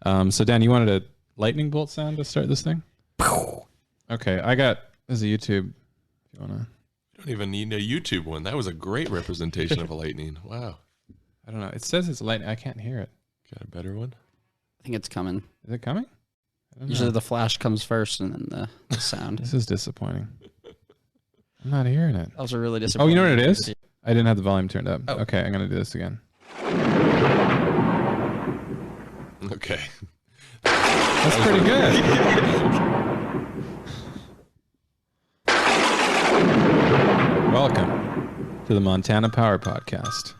So Dan, you wanted a lightning bolt sound to start this thing? Okay, there's a YouTube. If you wanna. You don't even need a YouTube one. That was a great representation of a lightning. Wow. I don't know. It says it's lightning. I can't hear it. Got a better one? I think it's coming. Is it coming? Usually the flash comes first and then the sound. This is disappointing. I'm not hearing it. That was a really disappointing. Oh, you know what it is? I didn't have the volume turned up. Oh. Okay, I'm going to do this again. Okay. That's pretty good. Welcome to the Montana Power Podcast.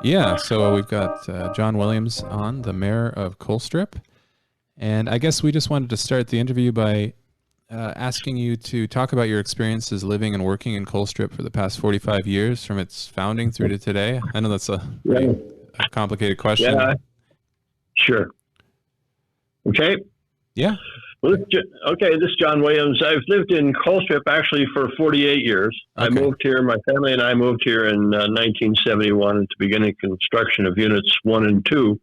Yeah, so we've got John Williams on, the mayor of Colstrip. And I guess we just wanted to start the interview by asking you to talk about your experiences living and working in Colstrip for the past 45 years, from its founding through to today. I know that's a complicated question. Yeah, sure. Okay. Yeah. Well, okay, this is John Williams. I've lived in Colstrip actually for 48 years. Okay. I moved here, my family and I moved here in 1971 at the beginning of construction of units 1 and 2.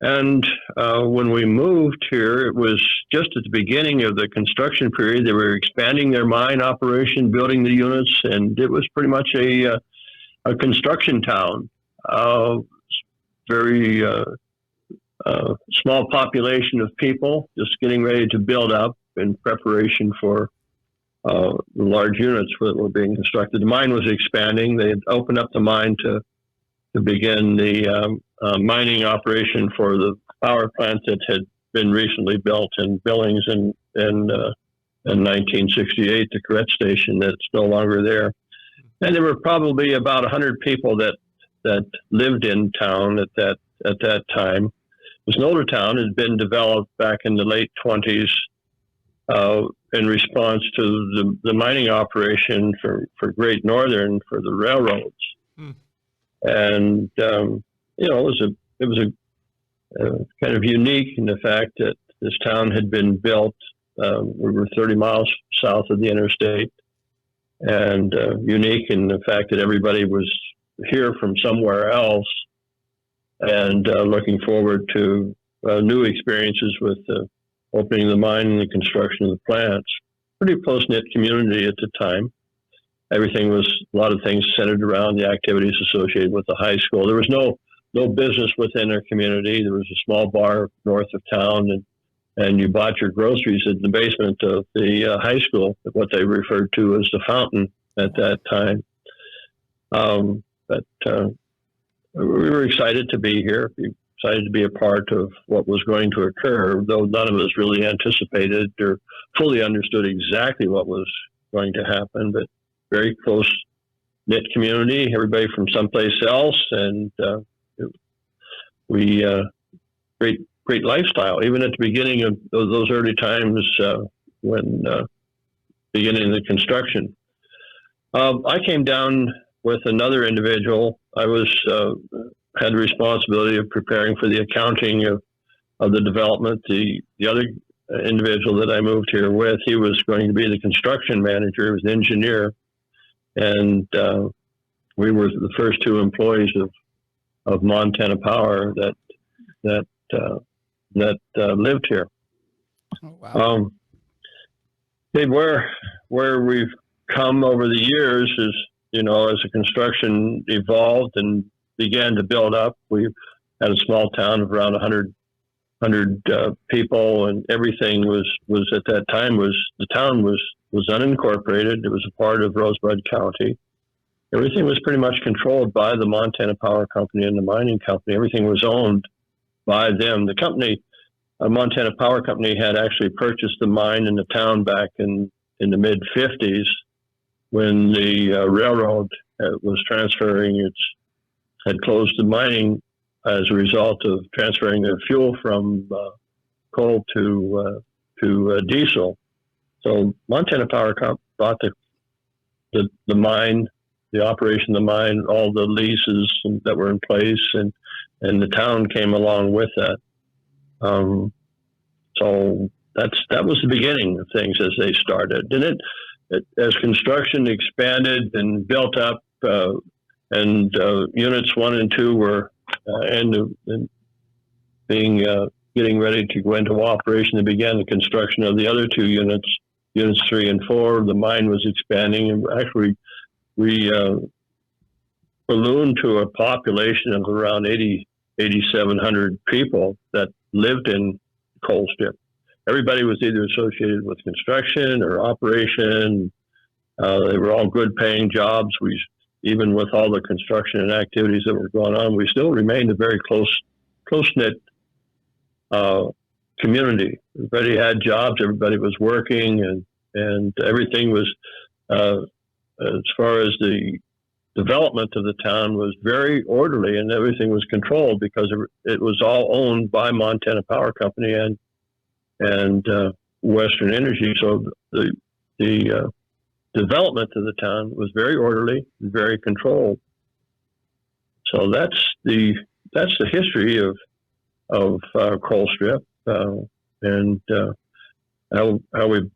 And when we moved here, it was just at the beginning of the construction period. They were expanding their mine operation, building the units, and it was pretty much a construction town. Very small population of people just getting ready to build up in preparation for the large units that were being constructed. The mine was expanding. They had opened up the mine to begin the mining operation for the power plant that had been recently built in Billings in 1968, the Corrette station that's no longer there. And there were probably about 100 people that lived in town at that time. It was an older town. It had been developed back in the late 20s in response to the mining operation for Great Northern for the railroads. And it was a kind of unique in the fact that this town had been built. We were 30 miles south of the interstate, and unique in the fact that everybody was here from somewhere else, and looking forward to new experiences with opening the mine and the construction of the plants. Pretty close-knit community at the time. A lot of things centered around the activities associated with the high school. There was no business within our community. There was a small bar north of town, and you bought your groceries in the basement of the high school, what they referred to as the fountain at that time. But we were excited to be here, excited to be a part of what was going to occur, though none of us really anticipated or fully understood exactly what was going to happen. But very close-knit community, everybody from someplace else, and great lifestyle, even at the beginning of those early times when beginning the construction. I came down with another individual. I had the responsibility of preparing for the accounting of the development. The other individual that I moved here with, he was going to be the construction manager. He was an engineer. And we were the first two employees of Montana Power that lived here. Oh, wow. Where we've come over the years is, as the construction evolved and began to build up, we had a small town of around 100 people, and everything was at that time the town was unincorporated. It was a part of Rosebud County. Everything was pretty much controlled by the Montana Power Company and the mining company. Everything was owned by them. The company, Montana Power Company, had actually purchased the mine in the town back in the mid-50s when the railroad was transferring had closed the mining as a result of transferring their fuel from coal to diesel. So Montana Power bought the mine, the operation of the mine, all the leases that were in place, and the town came along with that. So that was the beginning of things as they started. And as construction expanded and built up, and units 1 and 2 were getting ready to go into operation, they began the construction of the other 2 units, units 3 and 4. The mine was expanding, and actually we ballooned to a population of around 8,700 people that lived in Colstrip. Everybody was either associated with construction or operation. They were all good paying jobs. Even with all the construction and activities that were going on, we still remained a very close-knit community. Everybody had jobs, everybody was working, and everything was, as far as the development of the town, was very orderly, and everything was controlled because it was all owned by Montana Power Company and Western Energy. So the development of the town was very orderly, very controlled. So that's the history of Colstrip, and how we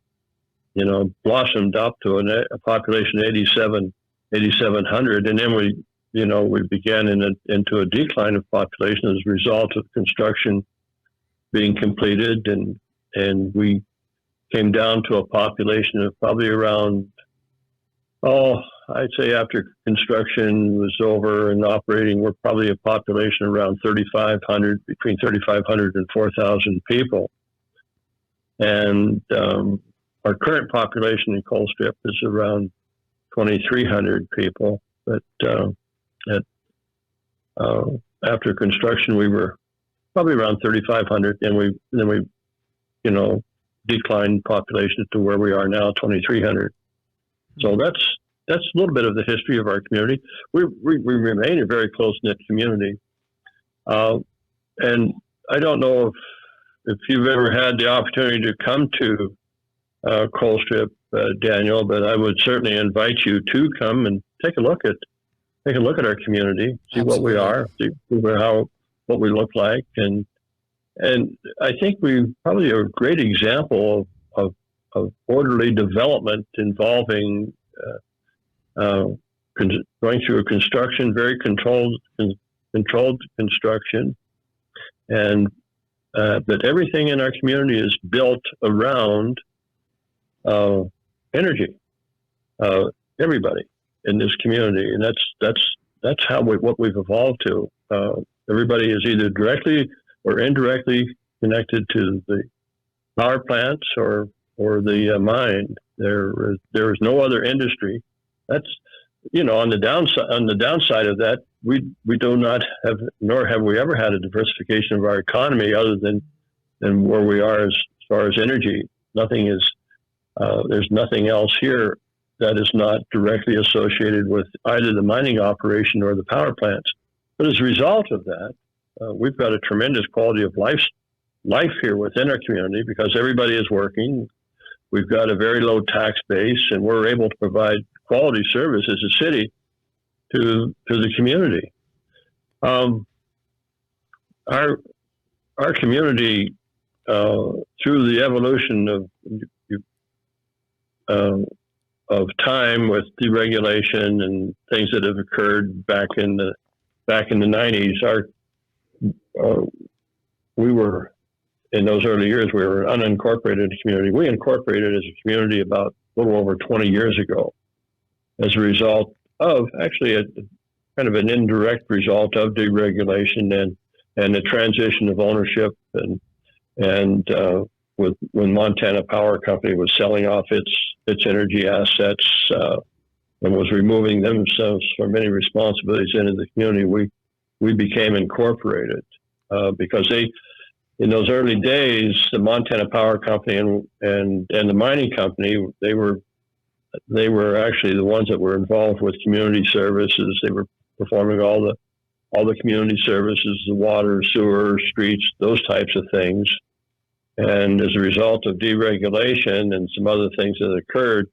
blossomed up to a population of 8,700, and then we began into a decline of population as a result of construction being completed, and we came down to a population of probably around, I'd say after construction was over and operating, we're probably a population around 3,500, between 3,500 and 4,000 people. And our current population in Colstrip is around 2,300 people. But after construction, we were probably around 3,500, and then we declined population to where we are now, 2,300. So that's a little bit of the history of our community. We remain a very close-knit community. And I don't know if you've ever had the opportunity to come to Colstrip, Daniel, but I would certainly invite you to come and take a look at our community, see Absolutely. what we are, see what we look like, and I think we probably are a great example of orderly development involving going through a construction, very controlled construction, and but everything in our community is built around energy. Everybody in this community, and that's what we've evolved to. Everybody is either directly or indirectly connected to the power plants or the mine. There is no other industry. That's on the downside of that, we do not have, nor have we ever had, a diversification of our economy other than where we are as far as energy. Nothing is there's nothing else here that is not directly associated with either the mining operation or the power plants. But as a result of that, we've got a tremendous quality of life here within our community because everybody is working. We've got a very low tax base, and we're able to provide quality service as a city to the community. Our community, through the evolution of time with deregulation and things that have occurred back in the 90s, we were, in those early years, we were an unincorporated community. We incorporated as a community about a little over 20 years ago as a result of actually a kind of an indirect result of deregulation and the transition of ownership and when Montana Power Company was selling off its energy assets and was removing themselves from any responsibilities into the community, we became incorporated because in those early days, the Montana Power Company and the mining company, they were actually the ones that were involved with community services. They were performing all all the community services, the water, sewer, streets, those types of things. And as a result of deregulation and some other things that occurred,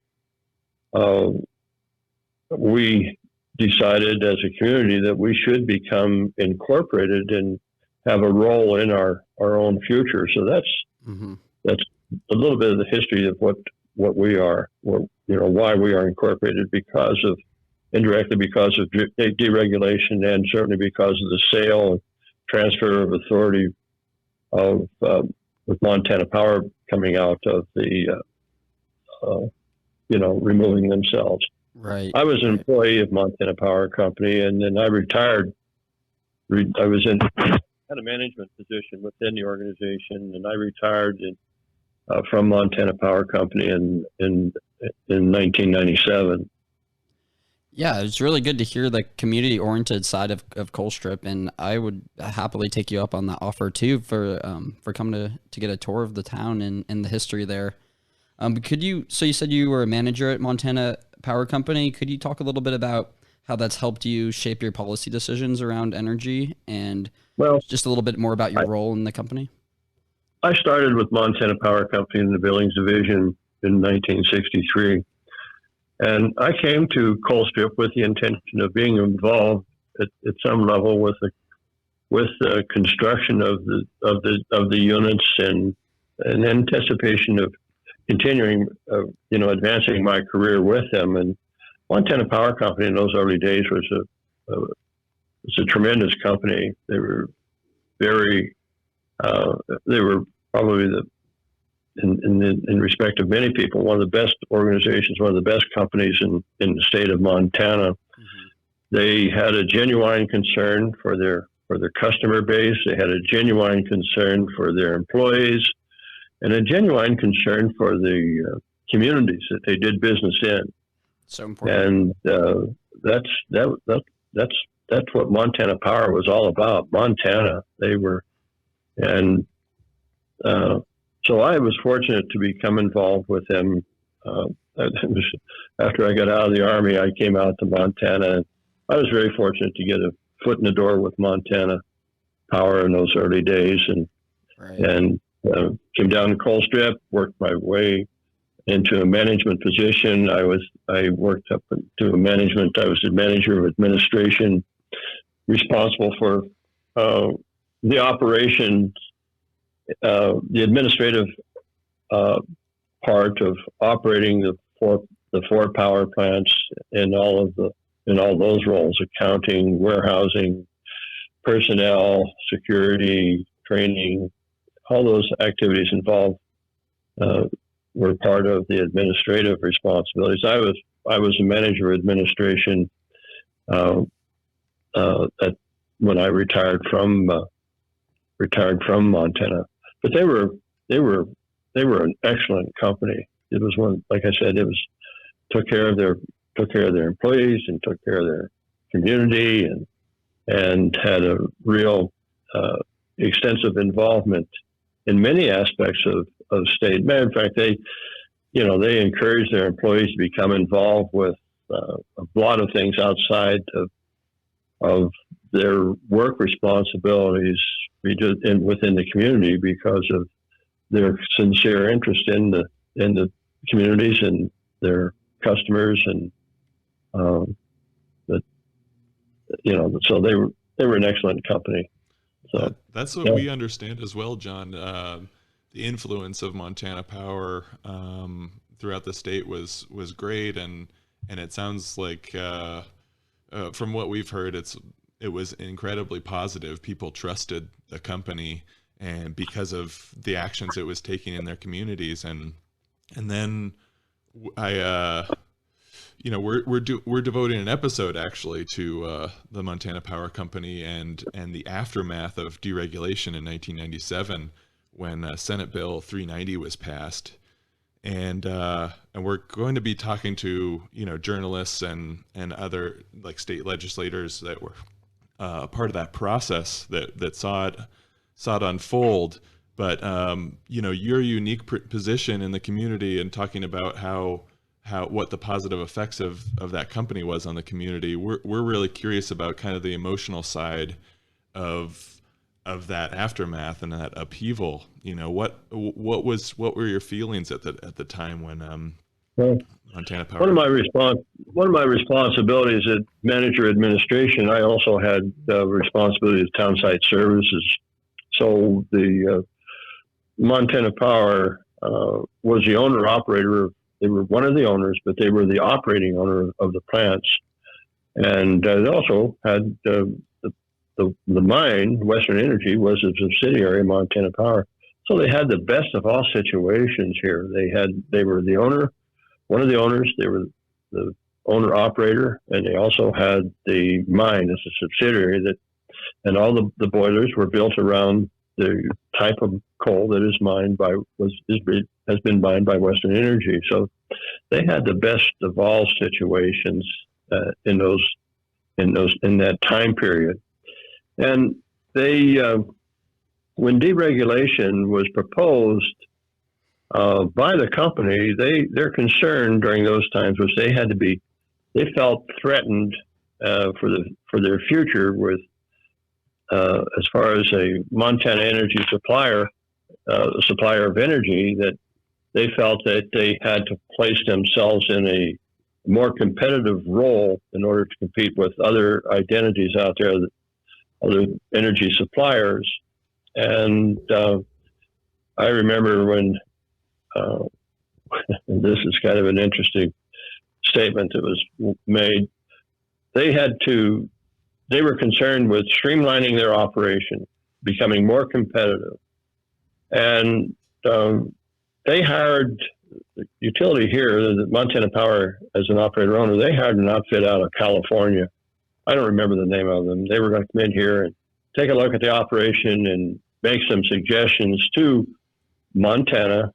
we decided as a community that we should become incorporated and have a role in our own future. So that's a little bit of the history of what we are, or, why we are incorporated, indirectly because of deregulation, and certainly because of the sale and transfer of authority of with Montana Power coming out of the removing themselves. Right. I was an employee of Montana Power Company, and then I retired. I was had a management position within the organization, and I retired from Montana Power Company in 1997. Yeah, it's really good to hear the community-oriented side of Colstrip, and I would happily take you up on that offer too for coming to get a tour of the town and the history there. So you said you were a manager at Montana Power Company. Could you talk a little bit about how that's helped you shape your policy decisions around energy, and just a little bit more about your role in the company? I started with Montana Power Company in the Billings Division in 1963. And I came to Colstrip with the intention of being involved at some level with the construction of the units, and in anticipation of continuing, advancing my career with them. And Montana Power Company in those early days was a tremendous company. They were probably in respect of many people, one of the best organizations, one of the best companies in the state of Montana. Mm-hmm. They had a genuine concern for their customer base. They had a genuine concern for their employees, and a genuine concern for the communities that they did business in. So important. And that's what Montana Power was all about. Montana, so I was fortunate to become involved with them. After I got out of the Army, I came out to Montana, and I was very fortunate to get a foot in the door with Montana Power in those early days, and came down to Colstrip, worked my way into a management position. I worked up to a management. I was the manager of administration, responsible for the operations. The administrative part of operating the four power plants in all those roles: accounting, warehousing, personnel, security, training. All those activities involved were part of the administrative responsibilities. I was a manager of administration when I retired from Montana. But they were an excellent company. It was like I said, took care of their employees and took care of their community, and had a real extensive involvement in many aspects of state. Matter of fact, they encouraged their employees to become involved with a lot of things outside of their work responsibilities within the community, because of their sincere interest in the communities and their customers, and so they were an excellent company. So that's what we understand as well, John. The influence of Montana Power throughout the state was great, and it sounds like from what we've heard, it was incredibly positive. People trusted the company, and because of the actions it was taking in their communities, and then we're devoting an episode actually to the Montana Power Company and the aftermath of deregulation in 1997, when Senate Bill 390 was passed. And we're going to be talking to journalists and other like state legislators that were part of that process that saw it unfold. But your unique position in the community, and talking about how what the positive effects of that company was on the community. We're really curious about kind of the emotional side of that aftermath and that upheaval. You know, what were your feelings at the time when Well, Montana Power? one of my responsibilities at manager administration, I also had responsibility of town site services. So the Montana Power was the owner operator. They were one of the owners, but they were the operating owner of the plants, and they also had the mine. Western Energy was a subsidiary of Montana Power, so they had the best of all situations here. They were the owner, one of the owners. They were the owner operator, and they also had the mine as a subsidiary. And all the boilers were built around the type of coal that is mined has been mined by Western Energy. So they had the best of all situations in that time period. And they, when deregulation was proposed by the company, their concern during those times was they felt threatened for their future with. As far as a Montana energy supplier of energy, that they felt that they had to place themselves in a more competitive role in order to compete with other identities out there, other energy suppliers. And I remember when, and this is kind of an interesting statement that was made, they were concerned with streamlining their operation, becoming more competitive. And they hired the utility here, the Montana Power as an operator owner, they hired an outfit out of California. I don't remember the name of them. They were going to come in here and take a look at the operation and make some suggestions to Montana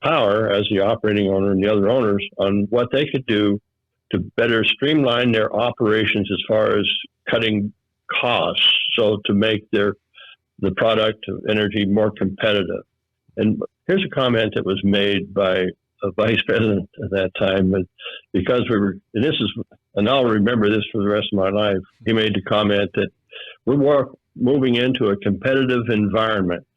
Power as the operating owner and the other owners on what they could do to better streamline their operations as far as cutting costs, so to make the product of energy more competitive. And here's a comment that was made by a vice president at that time, because and I'll remember this for the rest of my life. He made the comment that we're moving into a competitive environment,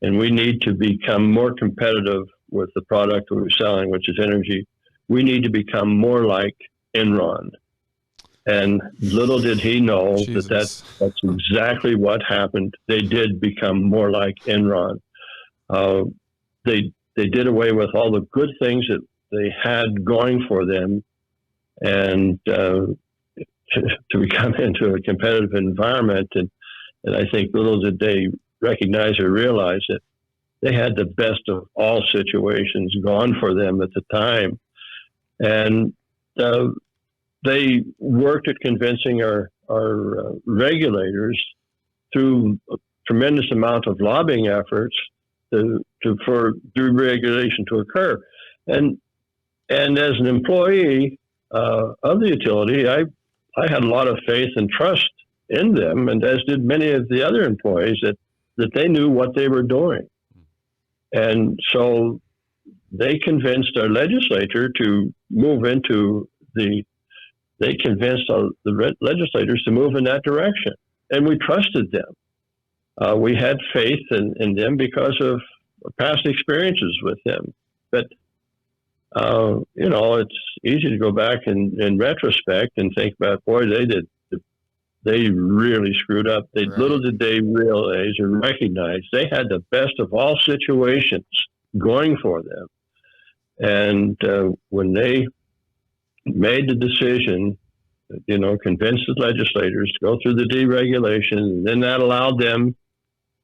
and we need to become more competitive with the product that we're selling, which is energy. We need to become more like Enron. And little did he know that's exactly what happened. They did become more like Enron. They did away with all the good things that they had going for them, and to become into a competitive environment. And I think little did they recognize or realize that they had the best of all situations going for them at the time. And they worked at convincing our regulators through a tremendous amount of lobbying efforts for deregulation to occur. And as an employee of the utility, I had a lot of faith and trust in them, and as did many of the other employees, that they knew what they were doing. And so they convinced our legislature to move into they convinced the legislators to move in that direction. And we trusted them. We had faith in them because of past experiences with them. But, it's easy to go back in retrospect and think about, boy, they really screwed up. Right. Little did they realize or recognize they had the best of all situations going for them. And when they made the decision, convinced the legislators to go through the deregulation, and then that allowed them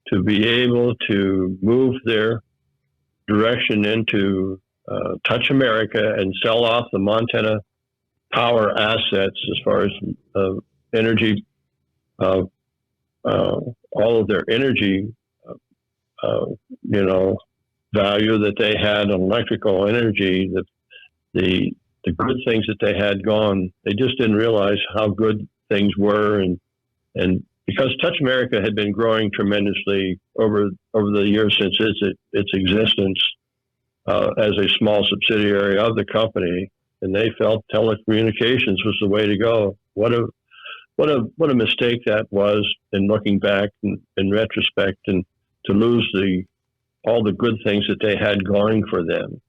to be able to move their direction into Touch America and sell off the Montana Power assets as far as energy, all of their energy, value that they had on electrical energy, the good things that they had gone. They just didn't realize how good things were, and because Touch America had been growing tremendously over the years since its existence as a small subsidiary of the company, and they felt telecommunications was the way to go. What a mistake that was in looking back in retrospect, and to lose all the good things that they had going for them.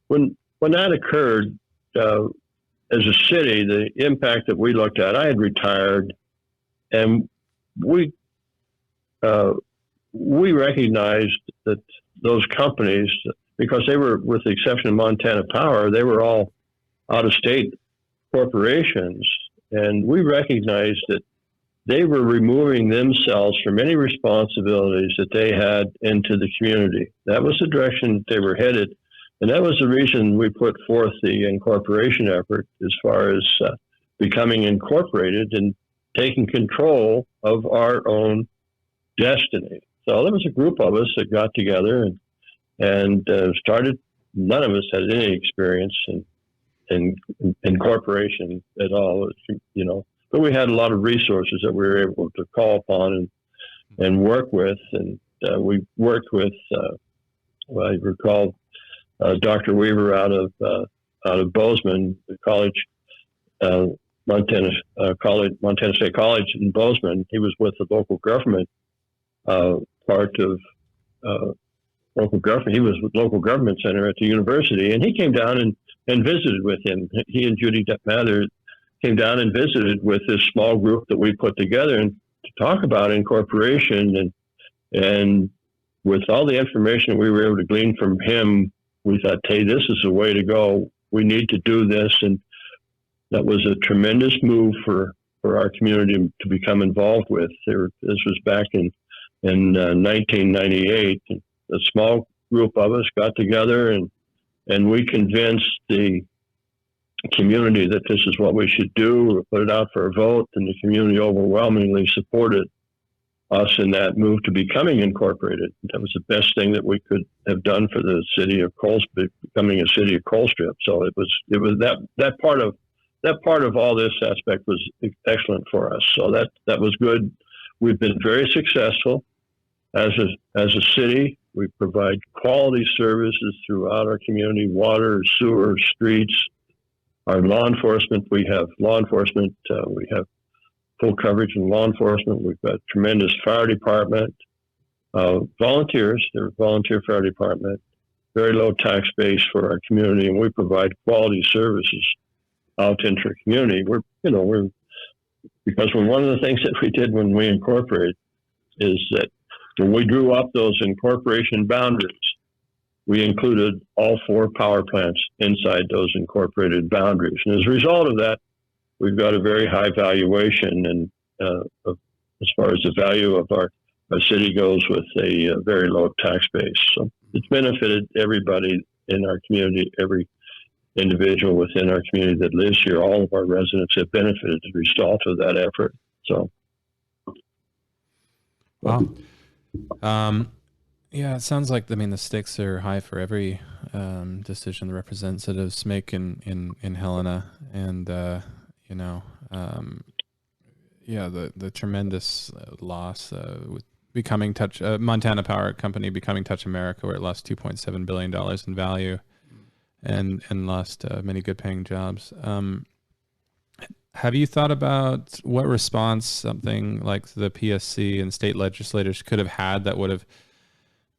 When that occurred, as a city, the impact that we looked at, I had retired, and we recognized that those companies, because they were, with the exception of Montana Power, they were all out-of-state corporations, and we recognized that they were removing themselves from any responsibilities that they had into the community. That was the direction that they were headed, and that was the reason we put forth the incorporation effort as far as becoming incorporated and taking control of our own destiny. So there was a group of us that got together and started. None of us had any experience in incorporation at all, but we had a lot of resources that we were able to call upon and work with. And we worked with, I recall, Dr. Weaver out of Bozeman College, Montana State College in Bozeman. He was with the local government part of local government. He was with local government center at the university, and he came down and visited with him. He and Judy Mather came down and visited with this small group that we put together and to talk about incorporation. And with all the information we were able to glean from him, we thought, hey, this is the way to go. We need to do this. And that was a tremendous move for our community to become involved with. This was back in 1998. A small group of us got together and we convinced the community that this is what we should do. We put it out for a vote, and the community overwhelmingly supported us in that move to becoming incorporated. That was the best thing that we could have done for the city of Colstrip, becoming a city of Colstrip. So it was that part of all this aspect was excellent for us. So that was good. We've been very successful as a city. We provide quality services throughout our community: water, sewer, streets. Our law enforcement, we have full coverage in law enforcement. We've got tremendous fire department, volunteers. They're a volunteer fire department, very low tax base for our community, and we provide quality services out into our community. Because one of the things that we did when we incorporated is that when we drew up those incorporation boundaries, we included all 4 power plants inside those incorporated boundaries. And as a result of that, we've got a very high valuation, and as far as the value of our city goes, with a very low tax base. So it's benefited everybody in our community, every individual within our community that lives here. All of our residents have benefited as a result of that effort. So, wow. Yeah, it sounds like, the stakes are high for every decision the representatives make in Helena, and the tremendous loss with becoming Montana Power Company becoming Touch America, where it lost $2.7 billion in value and lost many good paying jobs. Have you thought about what response something like the PSC and state legislators could have had that would have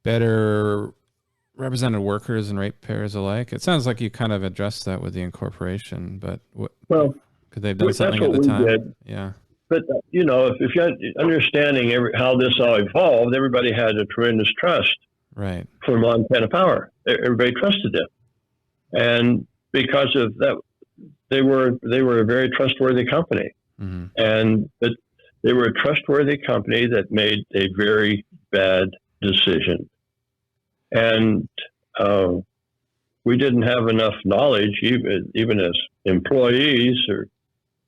better represented workers and ratepayers alike? It sounds like you kind of addressed that with the incorporation, but could they have done something at the time? Did. Yeah. But, if you're understanding how this all evolved, everybody had a tremendous trust for Montana Power. Everybody trusted them. And because of that, they were a very trustworthy company. Mm-hmm. And they were a trustworthy company that made a very bad decision. And we didn't have enough knowledge, even as employees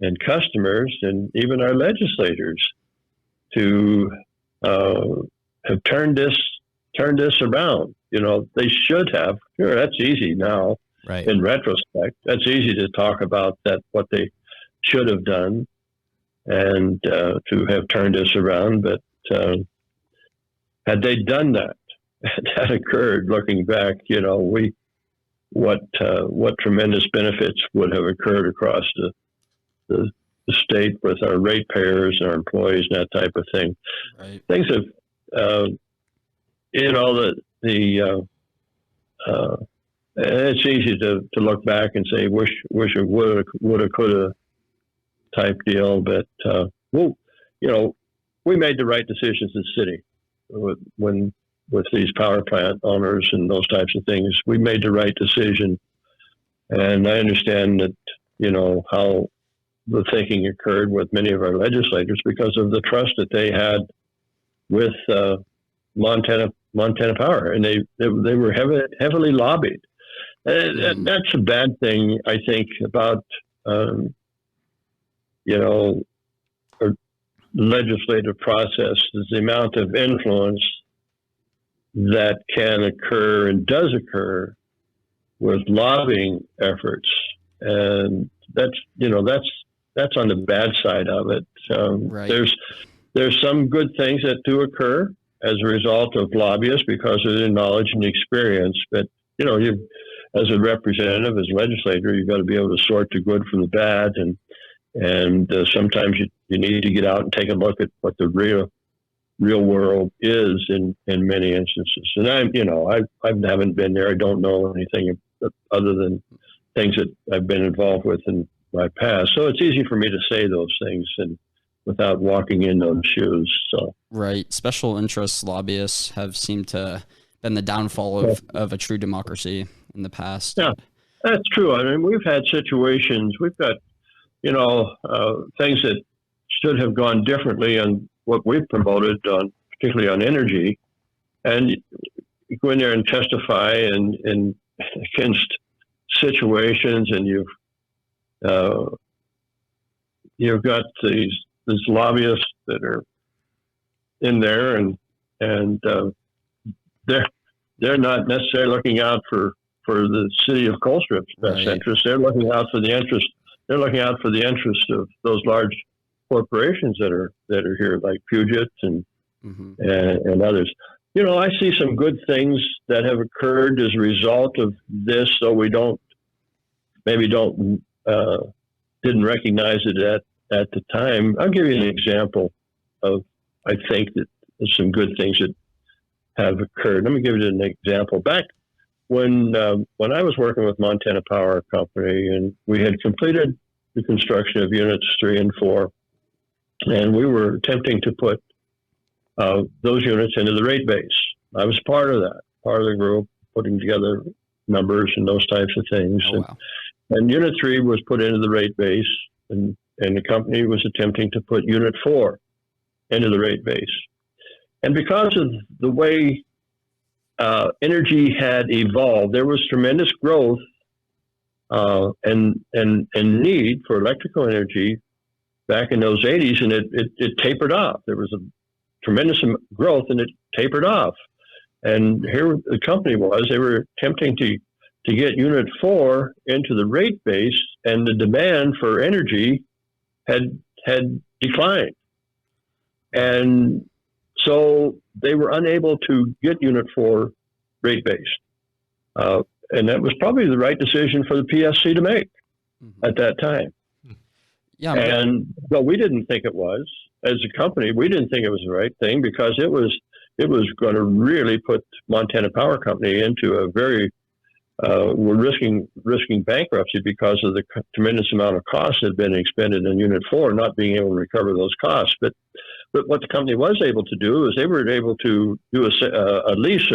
and customers, and even our legislators, to have turned this around. They should have. Sure, that's easy now. Right. In retrospect, that's easy to talk about what they should have done, and to have turned this around. But had they done that occurred, looking back, we what tremendous benefits would have occurred across the state with our ratepayers and our employees and that type of thing. Right. Things have, it's easy to look back and say, wish it woulda, coulda type deal. But, we made the right decisions as a city with these power plant owners and those types of things. We made the right decision. And I understand that, how the thinking occurred with many of our legislators because of the trust that they had with Montana Power, and they were heavily lobbied. And that's a bad thing, I think, about our legislative process is the amount of influence that can occur and does occur with lobbying efforts, and that's on the bad side of it. Right. There's some good things that do occur as a result of lobbyists because of their knowledge and experience. But you, as a representative, as a legislator, you've got to be able to sort the good from the bad, and sometimes you need to get out and take a look at what the real world is in many instances. And I haven't been there. I don't know anything other than things that I've been involved with in my past. So it's easy for me to say those things and without walking in those shoes. So right, special interest lobbyists have seemed to been the downfall of a true democracy in the past. Yeah, that's true. I mean, we've had situations. We've got things that should have gone differently on what we've promoted on, particularly on energy, and you go in there and testify and against situations, and you've got these lobbyists that are in there, and they're not necessarily looking out for the city of Colstrip's best interest. They're looking out for the interest. They're looking out for the interest of those large corporations that are here, like Puget and others. I see some good things that have occurred as a result of this, so we didn't recognize it at the time. I'll give you an example of, I think, that there's some good things that have occurred. Let me give you an example. Back when I was working with Montana Power Company, and we had completed the construction of units 3 and 4, and we were attempting to put those units into the rate base. I was part of the group, putting together numbers and those types of things. Wow. And Unit 3 was put into the rate base, and the company was attempting to put Unit 4 into the rate base. And because of the way energy had evolved, there was tremendous growth and need for electrical energy back in those 80s, and it tapered off. There was a tremendous growth, and it tapered off. And here the company was, they were attempting to get Unit 4 into the rate base, and the demand for energy had declined. And so they were unable to get Unit 4 rate based. And that was probably the right decision for the PSC to make at that time. Yeah. But we didn't think it was. As a company, we didn't think it was the right thing because it was going to really put Montana Power Company into a very we're risking bankruptcy because of the tremendous amount of costs that had been expended in Unit 4, not being able to recover those costs. But what the company was able to do is they were able to do a lease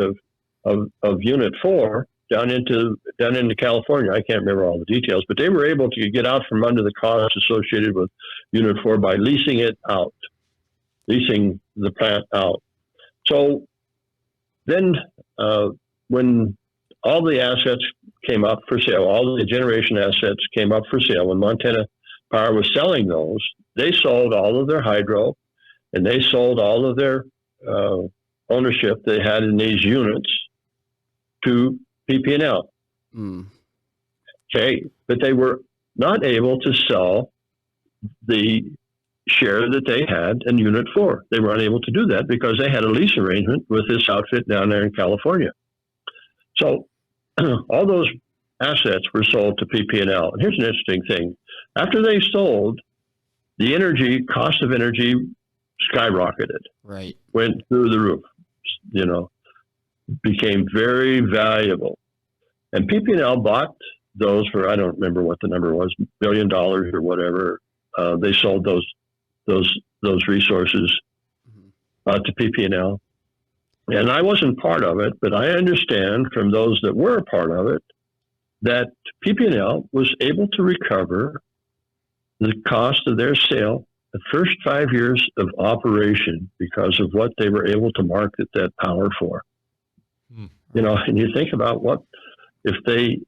of Unit 4 down into California. I can't remember all the details, but they were able to get out from under the costs associated with Unit 4 by leasing the plant out. So then when all the assets came up for sale, all the generation assets came up for sale, when Montana Power was selling those, they sold all of their hydro, and they sold all of their ownership they had in these units to PP&L. Okay, but they were not able to sell the share that they had in Unit 4. They were unable to do that because they had a lease arrangement with this outfit down there in California. So all those assets were sold to PP&L. And here's an interesting thing. After they sold, the cost of energy skyrocketed. Right. Went through the roof, became very valuable. And PP&L bought those for, I don't remember what the number was, $1 billion or whatever. They sold those resources to PP&L. And I wasn't part of it, but I understand from those that were a part of it that PP&L was able to recover the cost of their sale the first 5 years of operation because of what they were able to market that power for. And you think about what if they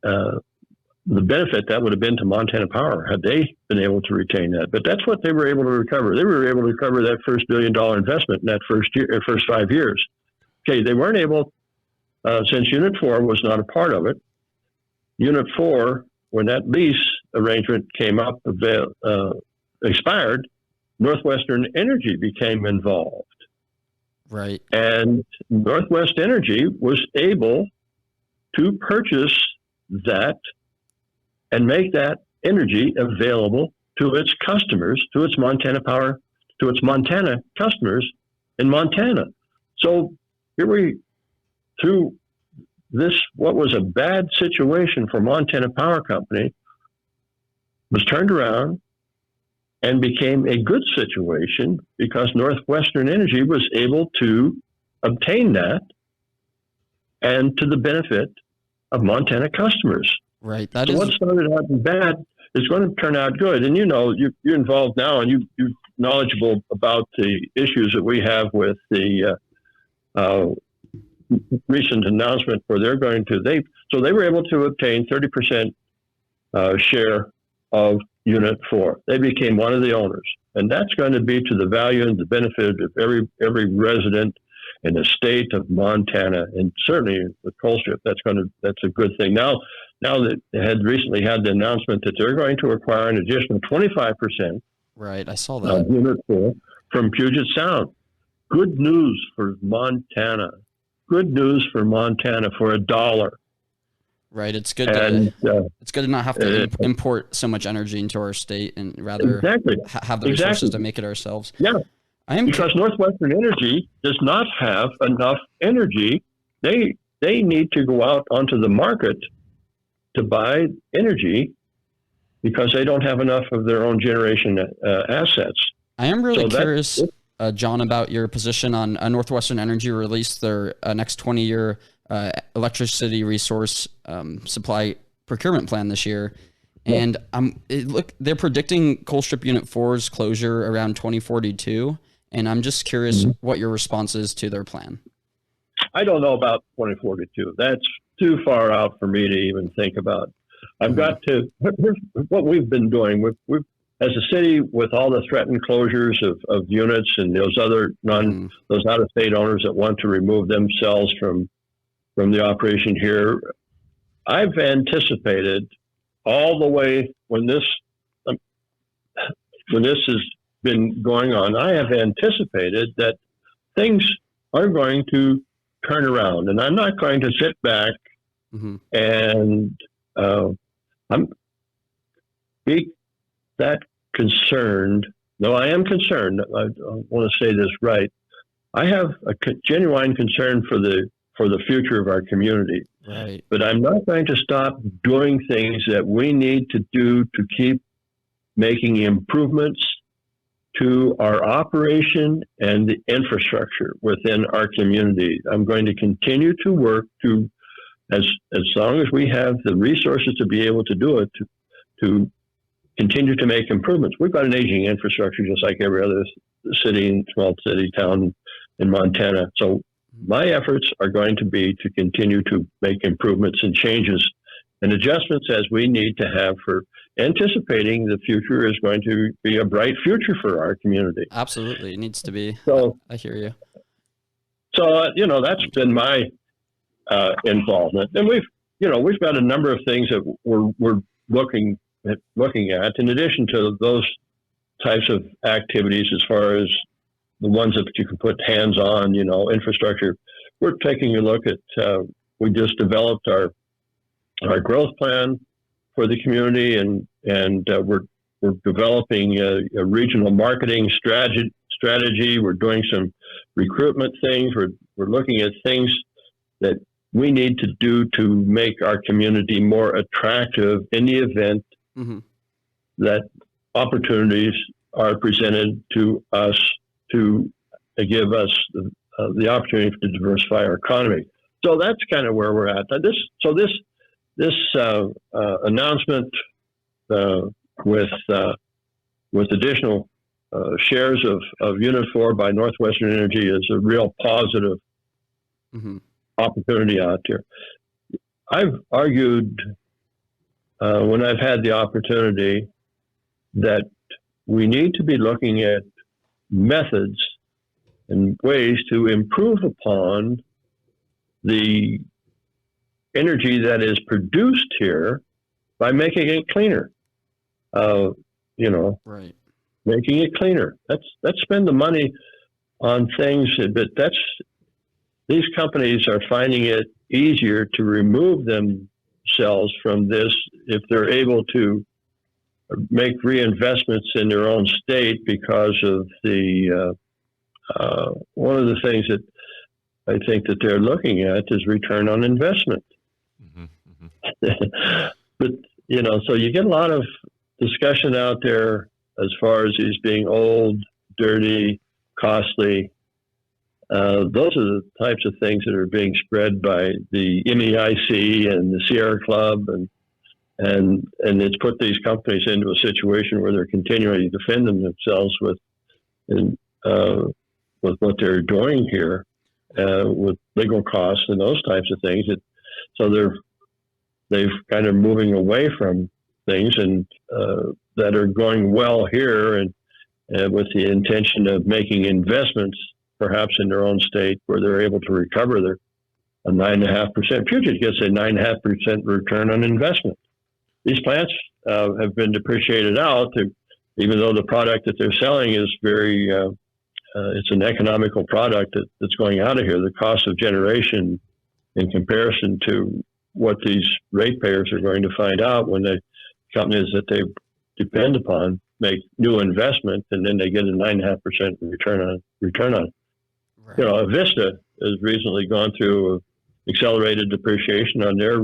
the benefit that would have been to Montana Power had they been able to retain that. But that's what they were able to recover. They were able to recover that first $1 billion investment in that first 5 years. Okay, they weren't able, since Unit 4 was not a part of it. Unit 4, when that lease arrangement came up, expired, Northwestern Energy became involved. Right. And Northwest Energy was able to purchase that and make that energy available to its customers, to its Montana Power, to its Montana customers in Montana. So here through this, what was a bad situation for Montana Power Company, was turned around and became a good situation because Northwestern Energy was able to obtain that and to the benefit of Montana customers. Right. So what started out bad is going to turn out good. And you're involved now and you're knowledgeable about the issues that we have with the recent announcement where they were able to obtain 30% share of Unit 4. They became one of the owners. And that's going to be to the value and the benefit of every resident in the state of Montana, and certainly with Colstrip, that's a good thing. Now that they had recently had the announcement that they're going to acquire an additional 25%. Right, I saw that. Unit 4 from Puget Sound. Good news for Montana. Good news for Montana for $1. Right, it's good. It's good to not have to import so much energy into our state, and rather have the resources to make it ourselves. Yeah. Because Northwestern Energy does not have enough energy. They need to go out onto the market to buy energy because they don't have enough of their own generation assets. I am really curious, John, about your position on Northwestern Energy released their next 20-year electricity resource supply procurement plan this year. And they're predicting Colstrip Unit 4's closure around 2042. And I'm just curious what your response is to their plan. I don't know about 2042. That's too far out for me to even think about. I've got to, here's what we've been doing. We've as a city, with all the threatened closures of units and those other those out-of-state owners that want to remove themselves from the operation here, I've anticipated all the way when this has been going on, I have anticipated that things are going to turn around, and I'm not going to sit back and I'm be that concerned. No, I am concerned. I want to say this right. I have a genuine concern for the future of our community. Right. But I'm not going to stop doing things that we need to do to keep making improvements to our operation and the infrastructure within our community. I'm going to continue to work to, as long as we have the resources to be able to do it, to continue to make improvements. We've got an aging infrastructure just like every other city, small city, town in Montana. So my efforts are going to be to continue to make improvements and changes and adjustments as we need to have for anticipating the future is going to be a bright future for our community. Absolutely. It needs to be. So I hear you. So, that's been my involvement. And we've got a number of things that we're looking at in addition to those types of activities as far as the ones that you can put hands on, infrastructure. We're taking a look at, we just developed our our growth plan for the community, and we're developing a regional marketing strategy. We're doing some recruitment things. We're looking at things that we need to do to make our community more attractive in the event that opportunities are presented to us to give us the opportunity to diversify our economy. So that's kind of where we're at. This announcement with additional shares of Unit 4 by Northwestern Energy is a real positive opportunity out there. I've argued when I've had the opportunity that we need to be looking at methods and ways to improve upon the energy that is produced here by making it cleaner. Right. Making it cleaner. Let's spend the money on things, but these companies are finding it easier to remove themselves from this if they're able to make reinvestments in their own state because of the one of the things that I think that they're looking at is return on investment. But so you get a lot of discussion out there as far as these being old, dirty, costly. Those are the types of things that are being spread by the MEIC and the Sierra Club, and it's put these companies into a situation where they're continuing to defend themselves with what they're doing here, with legal costs and those types of things. So they've kind of moving away from things and that are going well here, and with the intention of making investments perhaps in their own state where they're able to recover their 9.5%. Puget gets a 9.5% return on investment. These plants have been depreciated out, even though the product that they're selling is very, it's an economical product that's going out of here. The cost of generation in comparison to what these ratepayers are going to find out when the companies that they depend upon make new investment, and then they get a 9.5% return on it. Right. Avista has recently gone through accelerated depreciation on their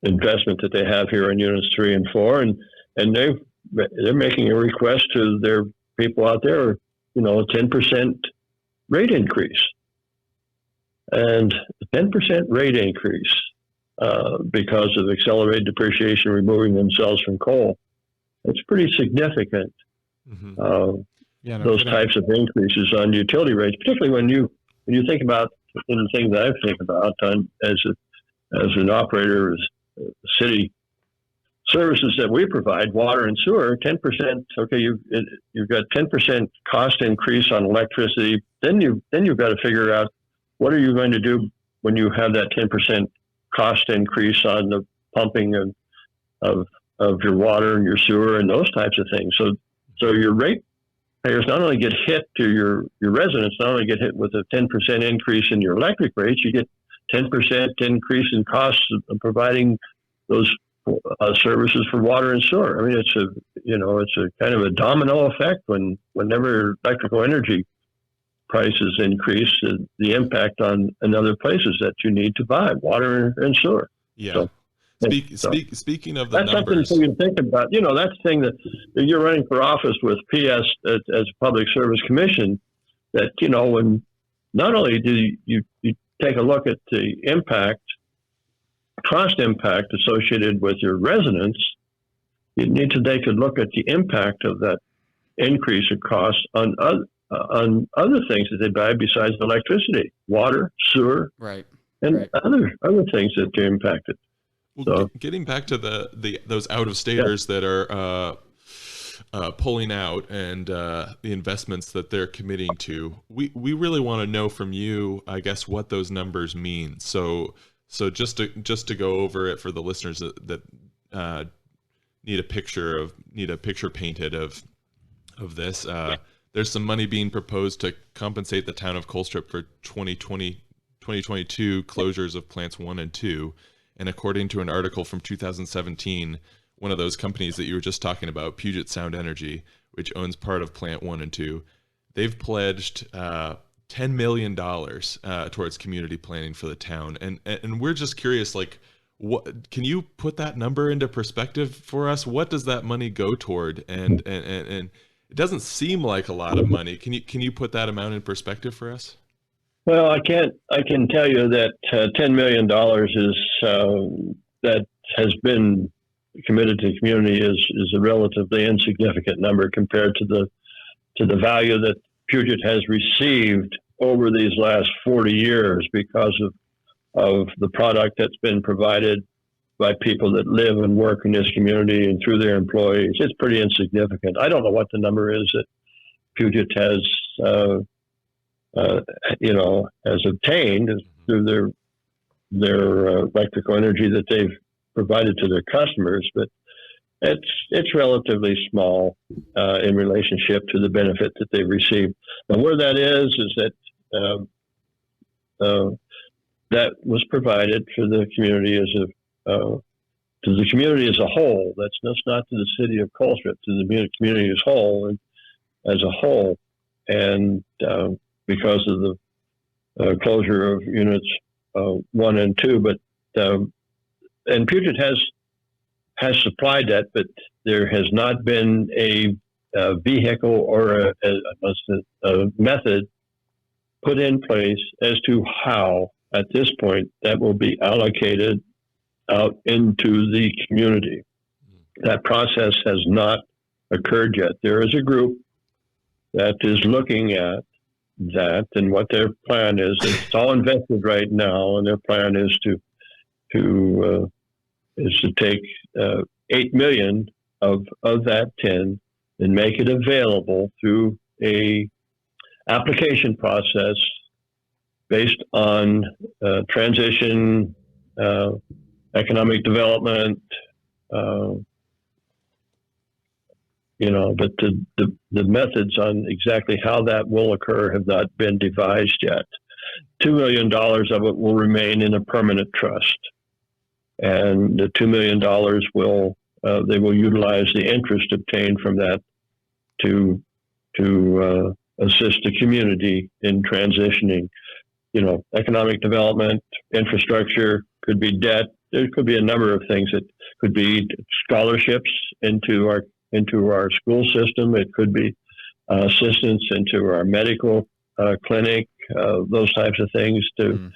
investment that they have here in units 3 and 4, and they're making a request to their people out there, a 10% rate increase, and a 10% rate increase because of accelerated depreciation, removing themselves from coal. It's pretty significant. Those types of increases on utility rates, particularly when you think about the things that I think about as an operator, as city services that we provide, water and sewer, 10%. Okay, you've got 10% cost increase on electricity. Then you've got to figure out what are you going to do when you have that 10% cost increase on the pumping of your water and your sewer and those types of things. So your rate payers not only get hit to your residents, not only get hit with a 10% increase in your electric rates, you get 10% increase in costs of providing those services for water and sewer. I mean, it's a kind of a domino effect whenever electrical energy prices increase, the impact on other places that you need to buy water and sewer. Yeah. Speaking of the that's numbers, something you think about. That's the thing that you're running for office with PS as a Public Service Commission. That when not only do you take a look at the cost impact associated with your residents, you need to take a look at the impact of that increase in costs on other things that they buy besides electricity, water, sewer, right, and other things that they're impacted. Well, getting back to those out-of-staters that are pulling out and the investments that they're committing to, we really want to know from you, I guess, what those numbers mean. So just to go over it for the listeners that need a picture painted of this. There's some money being proposed to compensate the town of Colstrip for 2020 2022 closures of plants 1 and 2. And according to an article from 2017, one of those companies that you were just talking about, Puget Sound Energy, which owns part of plant 1 and 2, they've pledged $10 million towards community planning for the town. And we're just curious, like, what can you put that number into perspective for us? What does that money go toward? And it doesn't seem like a lot of money. Can you put that amount in perspective for us? Well, I can tell you that $10 million is that has been committed to the community is a relatively insignificant number compared to the value that Puget has received over these last 40 years because of the product that's been provided by people that live and work in this community and through their employees. It's pretty insignificant. I don't know what the number is that Puget has has obtained through their electrical energy that they've provided to their customers, but it's relatively small in relationship to the benefit that they've received. And where that is that that was provided for the community to the community as a whole. That's not to the city of Colstrip, to the community as a whole, and because of the closure of units 1 and 2, but and Puget has supplied that, but there has not been a vehicle or a method put in place as to how, at this point, that will be allocated out into the community. That process has not occurred yet. There is a group that is looking at that, and what their plan is. It's all invested right now, and their plan is to take $8 million of that 10 and make it available through a application process based on transition, economic development, but the methods on exactly how that will occur have not been devised yet. $2 million of it will remain in a permanent trust, and the $2 million they will utilize the interest obtained from that to assist the community in transitioning. Economic development, infrastructure, could be debt. There could be a number of things. It could be scholarships into our school system. It could be assistance into our medical clinic, those types of things to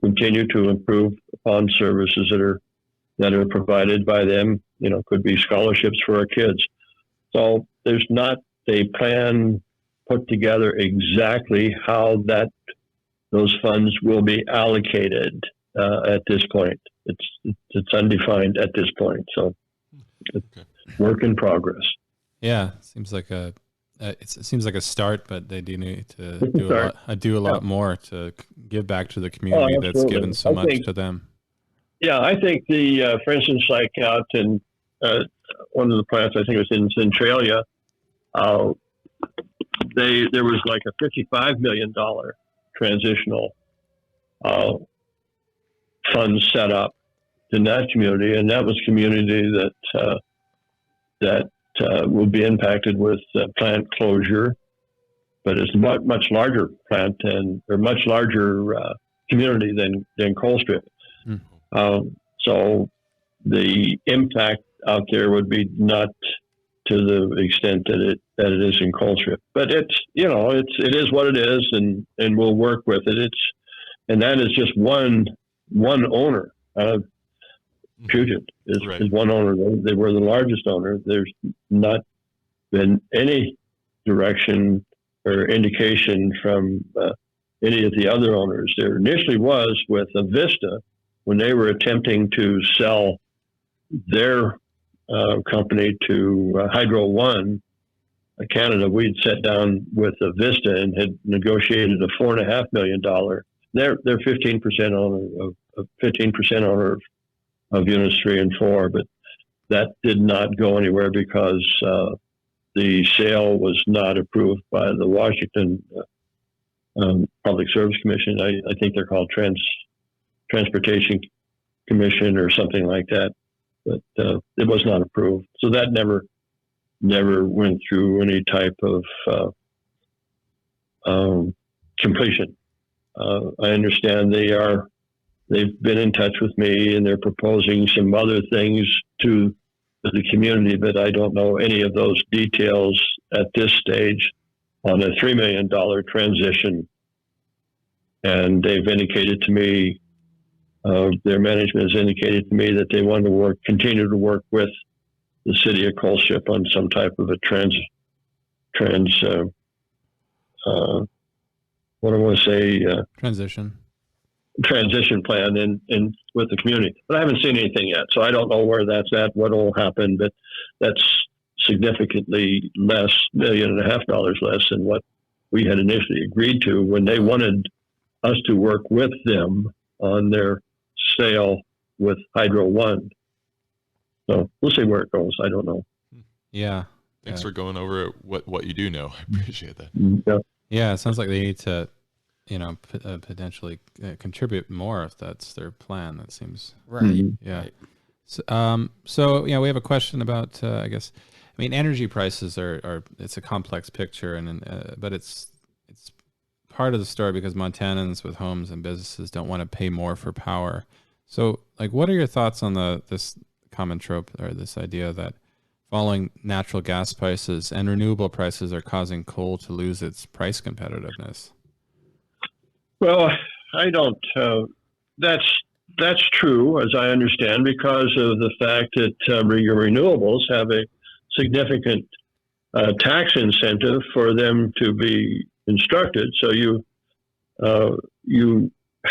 continue to improve upon services that are provided by them. Could be scholarships for our kids. So there's not a plan put together exactly how those funds will be allocated at this point. It's undefined at this point. So it's work in progress. Yeah, seems like it seems like a start, but they do need to do a lot more to give back to the community that's given so much to them. Yeah, I think for instance, like out in one of the plants, I think it was in Centralia, there was like a $55 million transitional fund set up in that community, and that was community that will be impacted with plant closure, but it's a much larger plant or much larger community than Colstrip. So the impact out there would be not to the extent that it is in Colstrip, but it is what it is, and we'll work with it. And that is just one owner. Puget is one owner. They were the largest owner. There's not been any direction or indication from any of the other owners. There initially was with Avista when they were attempting to sell their company to Hydro One Canada. We'd sat down with Avista and had negotiated a $4.5 million. They're 15% owner of 15% owner of units 3 and 4, but that did not go anywhere because the sale was not approved by the Washington Public Service Commission. I think they're called Transportation Commission or something like that. But it was not approved. So that never went through any type of completion. I understand they've been in touch with me and they're proposing some other things to the community, but I don't know any of those details at this stage on a $3 million transition. And they've indicated to me, their management has indicated to me that they want to continue to work with the city of Colstrip on some type of a transition plan in with the community. But I haven't seen anything yet, so I don't know where that's at, what will happen, but that's significantly less, $1.5 million less than what we had initially agreed to when they wanted us to work with them on their sale with Hydro One. So we'll see where it goes. I don't know. Yeah. Thanks for going over what you do know. I appreciate that. Yeah. Yeah, it sounds like they need to, potentially contribute more if that's their plan. That seems Right. Yeah. Right. So we have a question about, energy prices are it's a complex picture, but it's part of the story because Montanans with homes and businesses don't want to pay more for power. So, what are your thoughts on this common trope or this idea that falling natural gas prices and renewable prices are causing coal to lose its price competitiveness? Well, I don't. That's true, as I understand, because of the fact that your renewables have a significant tax incentive for them to be constructed. So you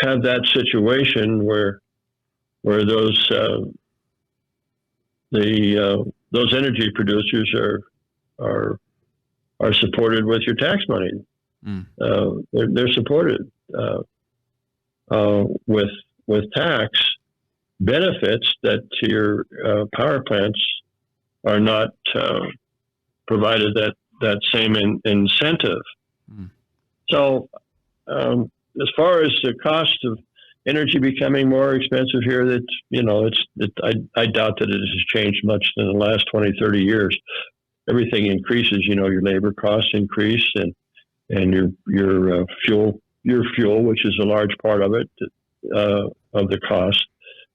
have that situation where those energy producers are supported with your tax money. They're supported with tax benefits that to your power plants are not provided that same incentive. So as far as the cost of energy becoming more expensive here, I doubt that it has changed much in the last 20, 30 years. Everything increases, your labor costs increase and your fuel, which is a large part of it, of the cost.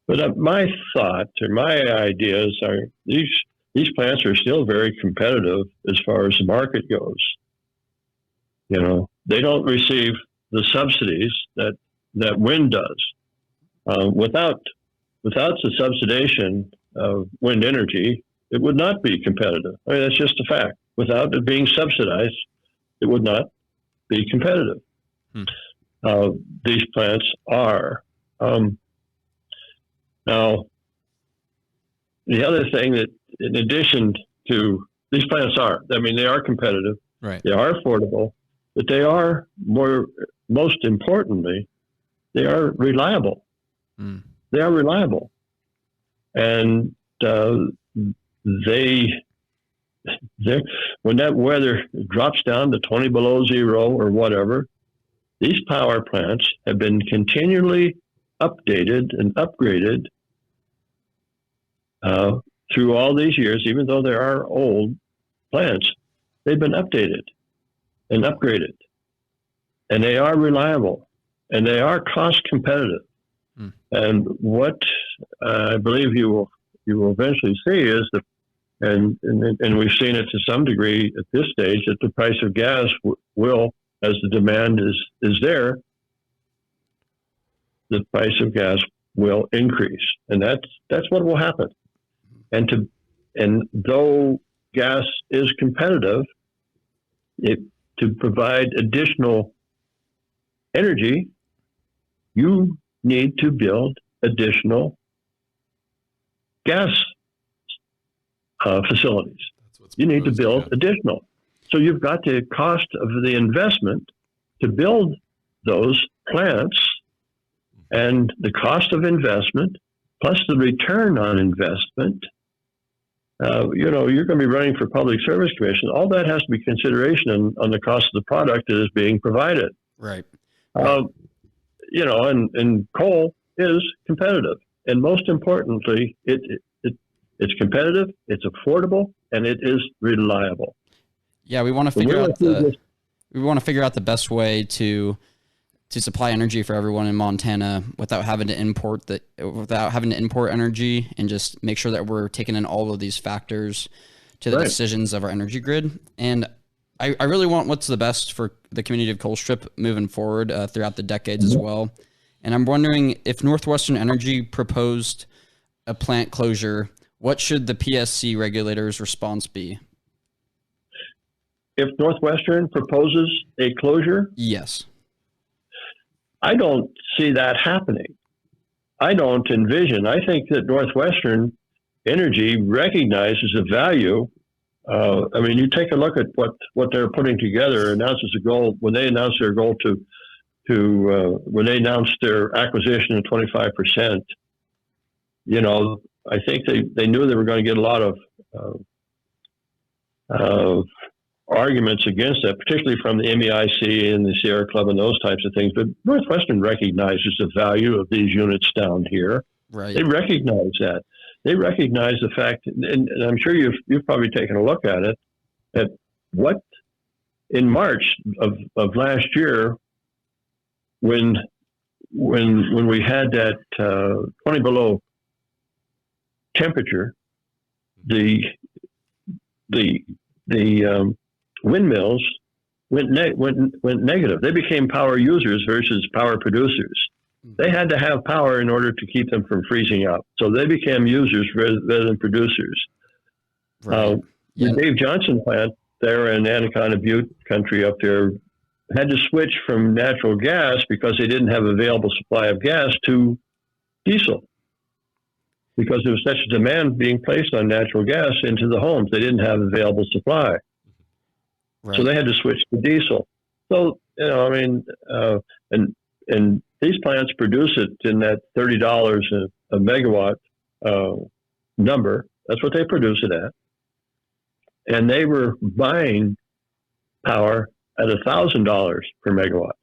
But my thought or my ideas are these plants are still very competitive as far as the market goes. They don't receive the subsidies that wind does. Without the subsidization of wind energy, it would not be competitive. That's just a fact. Without it being subsidized, it would not be competitive. These plants are. Now, the other thing that, in addition to these plants they are competitive. Right. They are affordable, but they are most importantly, they are reliable. They are reliable. And when that weather drops down to 20 below zero or whatever, these power plants have been continually updated and upgraded through all these years. Even though there are old plants, they've been updated and upgraded. And they are reliable. And they are cost competitive. And what I believe you will eventually see is that, and we've seen it to some degree at this stage, that the price of gas will, as the demand is there, the price of gas will increase, and that's what will happen. And though gas is competitive, to provide additional energy, you need to build additional gas facilities. You need to build additional. So you've got the cost of the investment to build those plants and the cost of investment plus the return on investment. You're going to be running for Public Service Commission. All that has to be consideration on the cost of the product that is being provided. Right. Um, and coal is competitive. And most importantly, it's competitive, it's affordable, and it is reliable. Yeah, we want to figure out the best way to supply energy for everyone in Montana without having to import energy, and just make sure that we're taking in all of these factors to the decisions of our energy grid. And I really want what's the best for the community of Colstrip moving forward throughout the decades as well. And I'm wondering, if Northwestern Energy proposed a plant closure, what should the PSC regulators' response be? If Northwestern proposes a closure? Yes. I don't see that happening. I don't envision. I think that Northwestern Energy recognizes the value. You take a look at what they're putting together. Announces a goal when they announced their goal when they announced their acquisition of 25%. I think they knew they were going to get a lot of arguments against that, particularly from the MEIC and the Sierra Club and those types of things. But Northwestern recognizes the value of these units down here. Right. They recognize that. They recognize the fact, and I'm sure you've probably taken a look at it, at what in March of last year, when we had that 20 below temperature, the windmills went negative. They became power users versus power producers. They had to have power in order to keep them from freezing out. So they became users rather than producers. Right. The Dave Johnson plant there in Anaconda Butte country up there had to switch from natural gas because they didn't have available supply of gas to diesel, because there was such a demand being placed on natural gas into the homes. They didn't have available supply. Right. So they had to switch to diesel. So, and these plants produce it in that $30 a megawatt number. That's what they produce it at. And they were buying power at $1,000 per megawatt.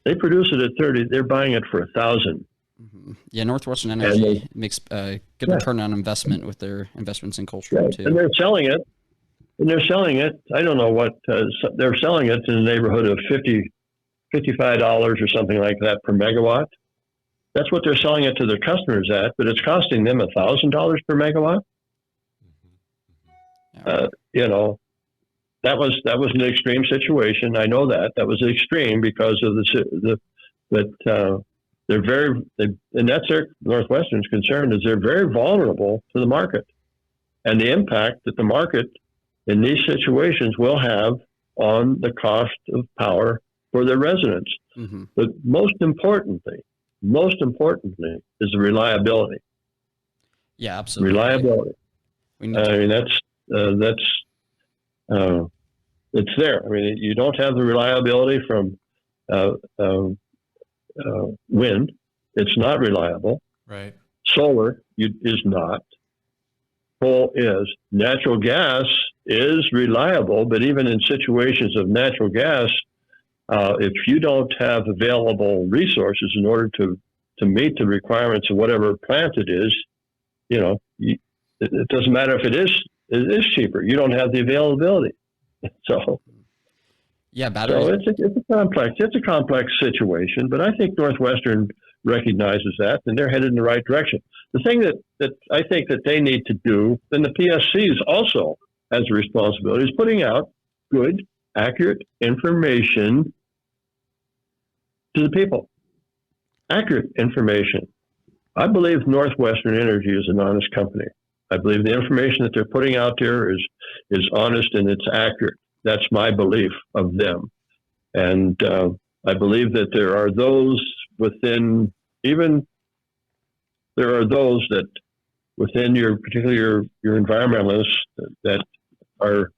They produce it at 30. They're buying it for $1,000. Mm-hmm. Yeah, Northwestern Energy makes a good return on investment with their investments in Colstrip too. And they're selling it. I don't know what they're selling it in the neighborhood of $55 or something like that per megawatt. That's what they're selling it to their customers at, but it's costing them $1,000 per megawatt. That was an extreme situation. I know that was extreme because of they're very, and that's their Northwestern's concern, is they're very vulnerable to the market and the impact that the market in these situations will have on the cost of power for their residents. Mm-hmm. But most importantly is the reliability. Yeah, absolutely. Reliability. It's there. You don't have the reliability from wind. It's not reliable. Right. Solar is not. Coal is. Natural gas is reliable, but even in situations of natural gas, if you don't have available resources in order to meet the requirements of whatever plant it is, it doesn't matter if it is cheaper. You don't have the availability. So, yeah, batteries. So it's a complex situation, but I think Northwestern recognizes that, and they're headed in the right direction. The thing that I think that they need to do, and the PSCs also has a responsibility, is putting out good, accurate information to the people. Accurate information. I believe Northwestern Energy is an honest company. I believe the information that they're putting out there is honest and it's accurate. That's my belief of them. And I believe that there are those within particularly your environmentalists that are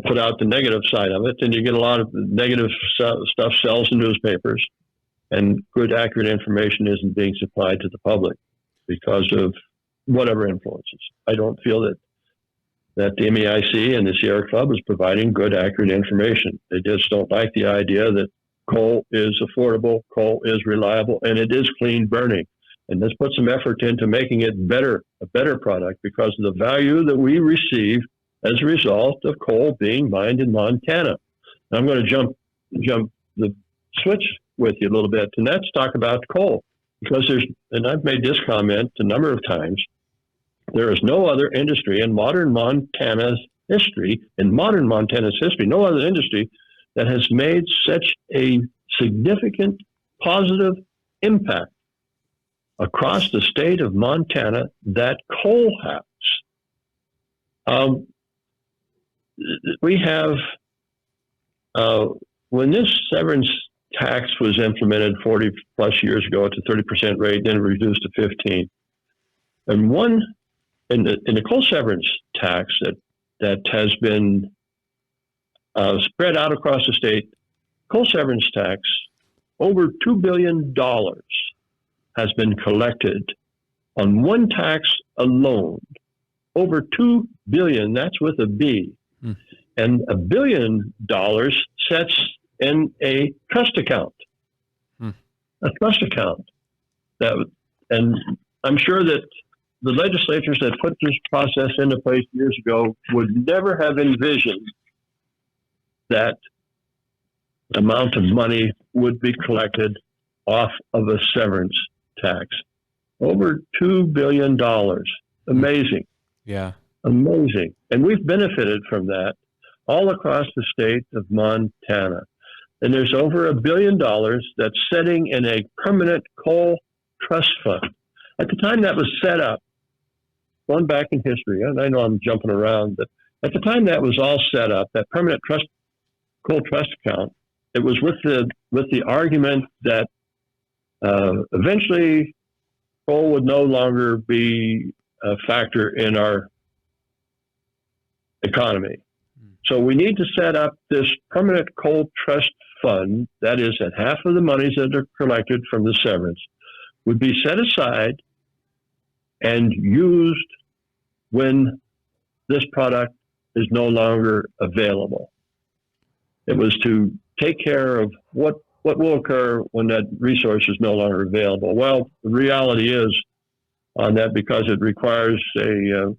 put out the negative side of it, and you get a lot of negative stuff sells in newspapers, and good, accurate information isn't being supplied to the public because of whatever influences. I don't feel that that the MEIC and the Sierra Club is providing good, accurate information. They just don't like the idea that coal is affordable, coal is reliable, and it is clean burning. And let's put some effort into making it better, a better product, because of the value that we receive as a result of coal being mined in Montana. Now, I'm going to jump the switch with you a little bit, and that's talk about coal, because and I've made this comment a number of times, there is no other industry in modern Montana's history, no other industry that has made such a significant positive impact across the state of Montana that coal has. We have, when this severance tax was implemented 40 plus years ago at the 30% rate, then reduced to 15. And in the coal severance tax that has been spread out across the state, coal severance tax, over $2 billion has been collected on one tax alone. Over $2 billion, that's with a B. And $1 billion sets in a trust account. A trust account. And I'm sure that the legislators that put this process into place years ago would never have envisioned that amount of money would be collected off of a severance tax. Over $2 billion. Amazing. Yeah. Amazing. And we've benefited from that all across the state of Montana. And there's over $1 billion that's sitting in a permanent coal trust fund. At the time that was set up, going back in history, and I know I'm jumping around, but at the time that was all set up, that permanent coal trust account, it was with the argument that eventually coal would no longer be a factor in our economy. So we need to set up this permanent coal trust fund, that is, that half of the monies that are collected from the severance would be set aside and used when this product is no longer available. It was to take care of what will occur when that resource is no longer available. Well, the reality is on that, because it requires an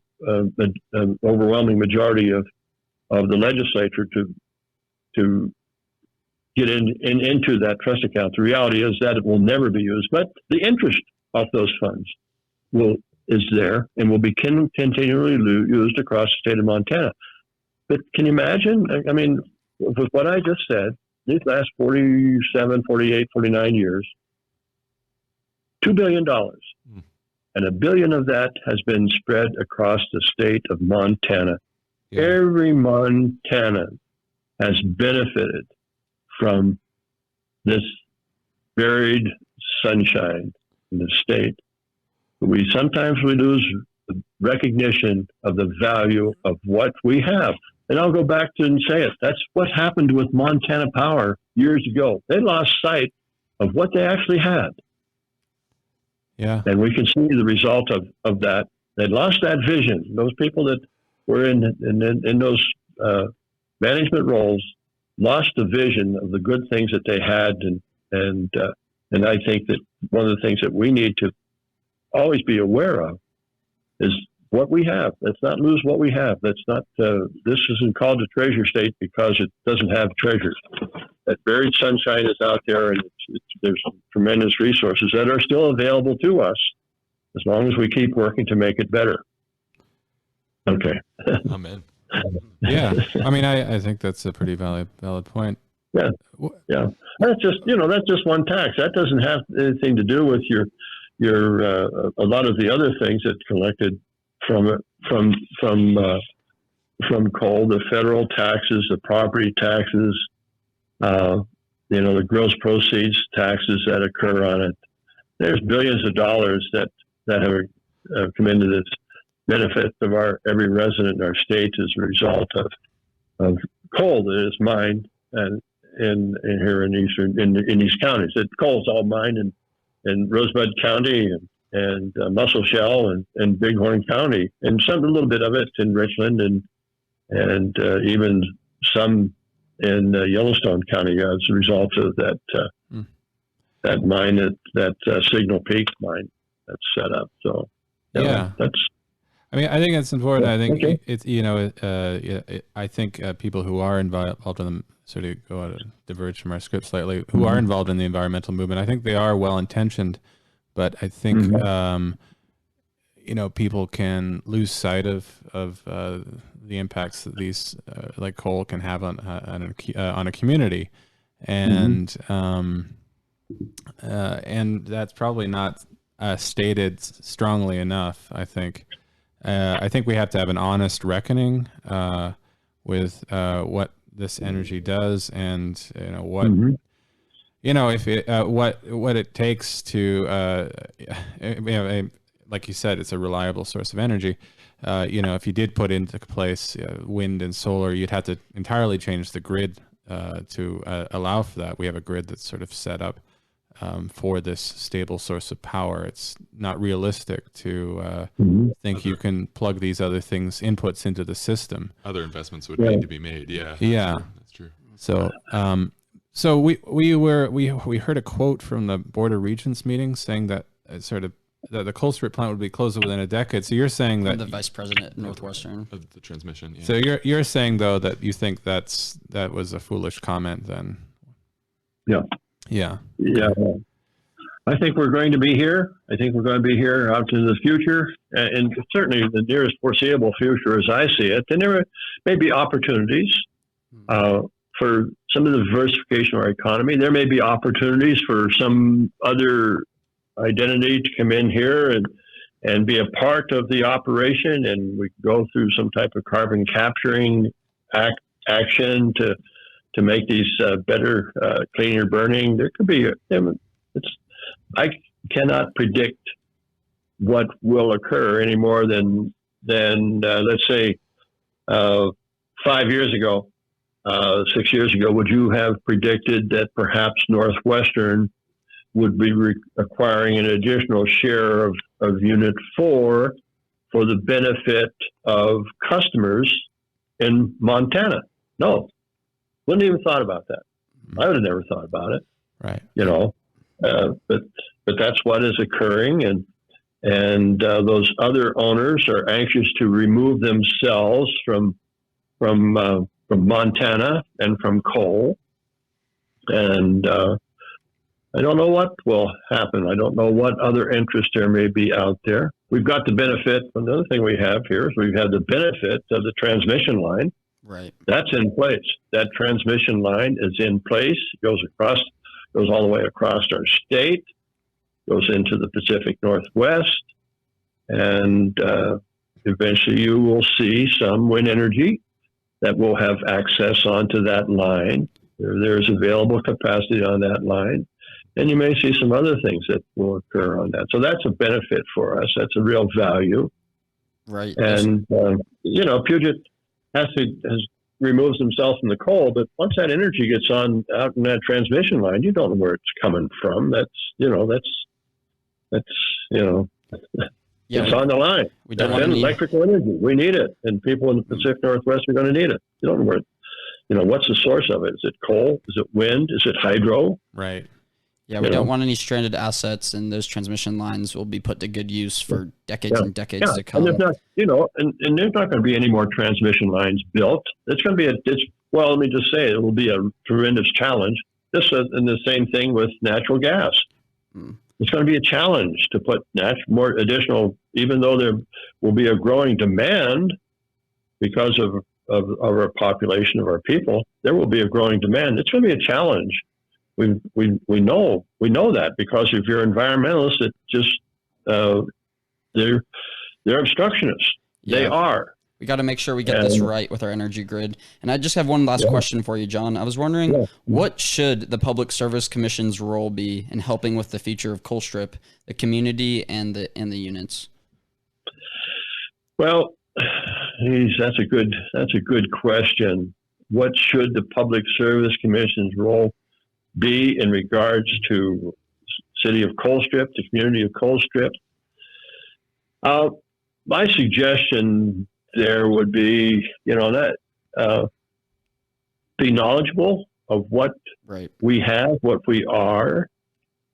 overwhelming majority of the legislature to get into that trust account. The reality is that it will never be used, but the interest of those funds is there and will be continually used across the state of Montana. But can you imagine? I mean, with what I just said, these last 47, 48, 49 years, $2 billion. And $1 billion of that has been spread across the state of Montana. Yeah. Every Montanan has benefited from this varied sunshine in the state. Sometimes we lose recognition of the value of what we have. And I'll go back to and say it. That's what happened with Montana Power years ago. They lost sight of what they actually had. Yeah. And we can see the result of that. They lost that vision. Those people that were in those management roles lost the vision of the good things that they had. And I think that one of the things that we need to always be aware of is what we have. Let's not lose what we have. Let's not. This isn't called a treasure state because it doesn't have treasures. That buried sunshine is out there, and there's tremendous resources that are still available to us as long as we keep working to make it better. Okay. Amen. Yeah, I mean, I think that's a pretty valid point. Yeah, yeah. That's just one tax. That doesn't have anything to do with your a lot of the other things that collected from coal, the federal taxes, the property taxes, the gross proceeds taxes that occur on it. There's billions of dollars that have come into this benefit of every resident in our state as a result of coal that is mined and here in these counties. Coal is all mined in Rosebud County Muscle and Bighorn County, and a little bit of it in Richland and even some in Yellowstone County as a result of that mine, that Signal Peak mine that's set up. So that's. I mean, I think it's important. I think okay. it's I think people who are involved in them sort of go out and diverge from our script slightly. Who are involved in the environmental movement, I think they are well intentioned, but I think people can lose sight of the impacts that these like coal can have on a community, and that's probably not stated strongly enough. I think we have to have an honest reckoning with what this energy does, and what if it what it takes to like you said, it's a reliable source of energy. If you did put into place wind and solar, you'd have to entirely change the grid to allow for that. We have a grid that's sort of set up for this stable source of power. It's not realistic to think you can plug these other inputs into the system. Other investments would need to be made. Yeah. That's true. So, so we heard a quote from the Board of Regents meeting saying that that the Colstrip plant would be closed within a decade. So you're saying that the vice president at Northwestern of the transmission. Yeah. So you're saying though that you think that was a foolish comment then? Yeah. Yeah. Yeah. I think we're going to be here. I think we're going to be here out into the future, and certainly the nearest foreseeable future, as I see it. And there may be opportunities for some of the diversification of our economy. There may be opportunities for some other identity to come in here and be a part of the operation, and we go through some type of carbon capturing action to make these better, cleaner burning. There could be. I cannot predict what will occur any more than let's say 5 years ago, 6 years ago. Would you have predicted that perhaps Northwestern would be acquiring an additional share of Unit 4 for the benefit of customers in Montana? No. Wouldn't even thought about that. I would have never thought about it. Right. But that's what is occurring, and those other owners are anxious to remove themselves from Montana and from coal, and I don't know what will happen. I don't know what other interest there may be out there. We've got the benefit. Another thing we have here is we've had the benefit of the transmission line. Right. That's in place. That transmission line is in place. It goes all the way across our state, goes into the Pacific Northwest, and eventually you will see some wind energy that will have access onto that line. There's available capacity on that line, and you may see some other things that will occur on that. So that's a benefit for us. That's a real value. Right. And, Puget has removes himself from the coal, but once that energy gets out in that transmission line, you don't know where it's coming from. It's on the line. That's electrical energy. We need it, and people in the Pacific Northwest are going to need it. You don't know where, what's the source of it? Is it coal? Is it wind? Is it hydro? Right. Yeah, we don't want any stranded assets, and those transmission lines will be put to good use for decades and decades to come. And there's not, and there's not going to be any more transmission lines built. It's going to be let me just say, it will be a tremendous challenge. And the same thing with natural gas. It's going to be a challenge to put more additional, even though there will be a growing demand because of our population, of our people, there will be a growing demand. It's going to be a challenge. We know that, because if you're environmentalists, it just they're obstructionists. Yeah. They are. We got to make sure we get this right with our energy grid. And I just have one last question for you, John. I was wondering, what should the Public Service Commission's role be in helping with the future of Colstrip, the community, and the units? Well, that's a good question. What should the Public Service Commission's role be in regards to city of Colstrip, the community of Colstrip? My suggestion there would be, be knowledgeable of what we have, what we are,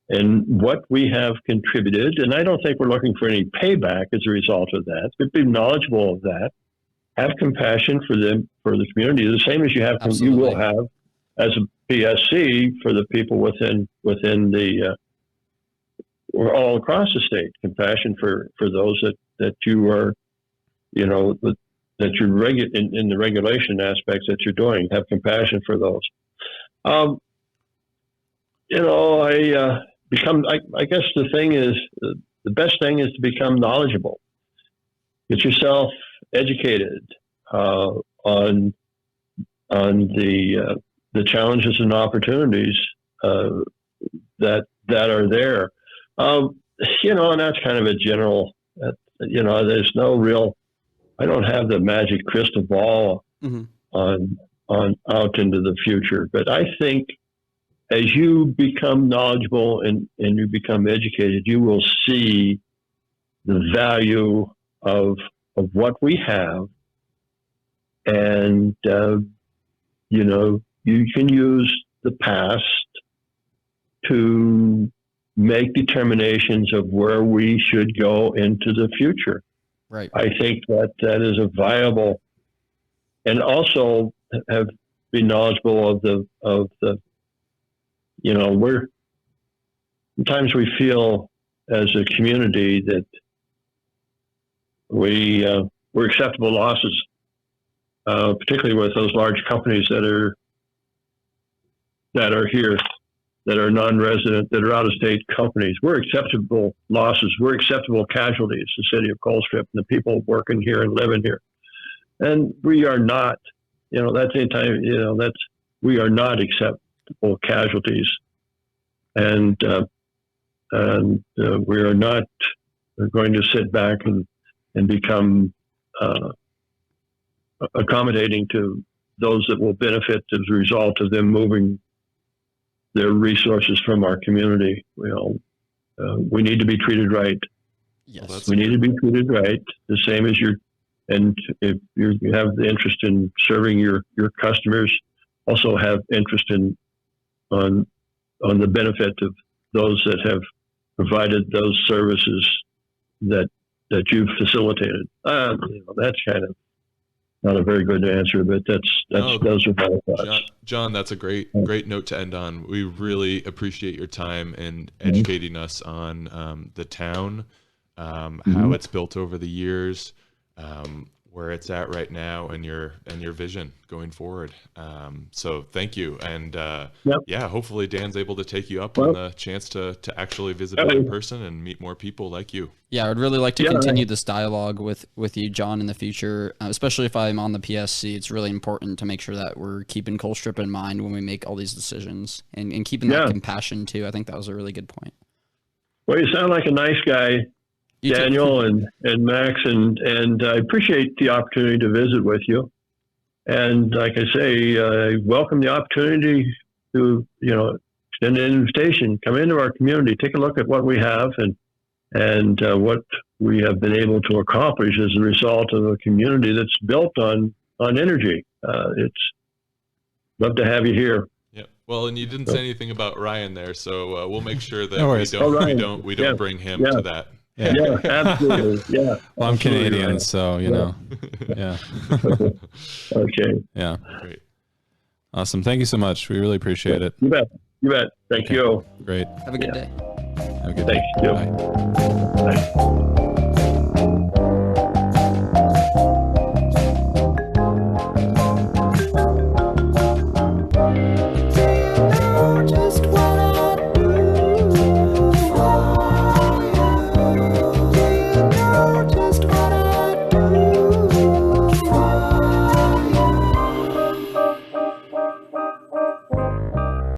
and what we have contributed. And I don't think we're looking for any payback as a result of that, but be knowledgeable of that. Have compassion for the community, the same as you will have as a PSC for the people within the or all across the state. Compassion for those that you are, that you're in the regulation aspects that you're doing. Have compassion for those. I guess the thing is, the best thing is to become knowledgeable. Get yourself educated on the challenges and opportunities that are there. And that's kind of a general. There's no real. I don't have the magic crystal ball on out into the future, but I think as you become knowledgeable and you become educated, you will see the value of what we have, and you can use the past to make determinations of where we should go into the future. Right. I think that is a viable, and also have been knowledgeable of the sometimes we feel as a community that we're acceptable losses, particularly with those large companies that are here, that are non-resident, that are out-of-state companies. We're acceptable losses. We're acceptable casualties, the city of Colstrip and the people working here and living here. And we are not, we are not acceptable casualties. And we are not going to sit back and become accommodating to those that will benefit as a result of them moving their resources from our community. We need to be treated right. Yes. We need to be treated right, the same as and if you have the interest in serving your customers, also have interest on the benefit of those that have provided those services that you've facilitated. That's kind of not a very good answer, but those are my thoughts. John, that's a great note to end on. We really appreciate your time and educating us on the town, how it's built over the years, where it's at right now, and your vision going forward. So thank you, and hopefully Dan's able to take you up on the chance to actually visit in person and meet more people like you. Yeah, I would really like to continue this dialogue with you, John, in the future, especially if I'm on the PSC. It's really important to make sure that we're keeping Colstrip in mind when we make all these decisions, and keeping that compassion too. I think that was a really good point. Well, you sound like a nice guy, Daniel and Max, and I appreciate the opportunity to visit with you. And like I say, I welcome the opportunity to, extend an invitation, come into our community, take a look at what we have and what we have been able to accomplish as a result of a community that's built on energy. It's love to have you here. Yeah. Well, and you didn't say anything about Ryan there, so we'll make sure that we don't bring him to that. Yeah, absolutely. Yeah. Well, I'm Canadian, so Yeah. Okay. Yeah. Great. Awesome. Thank you so much. We really appreciate it. You bet. Thank you. Great. Have a good day. Have a good day. Thanks. Bye. Bye.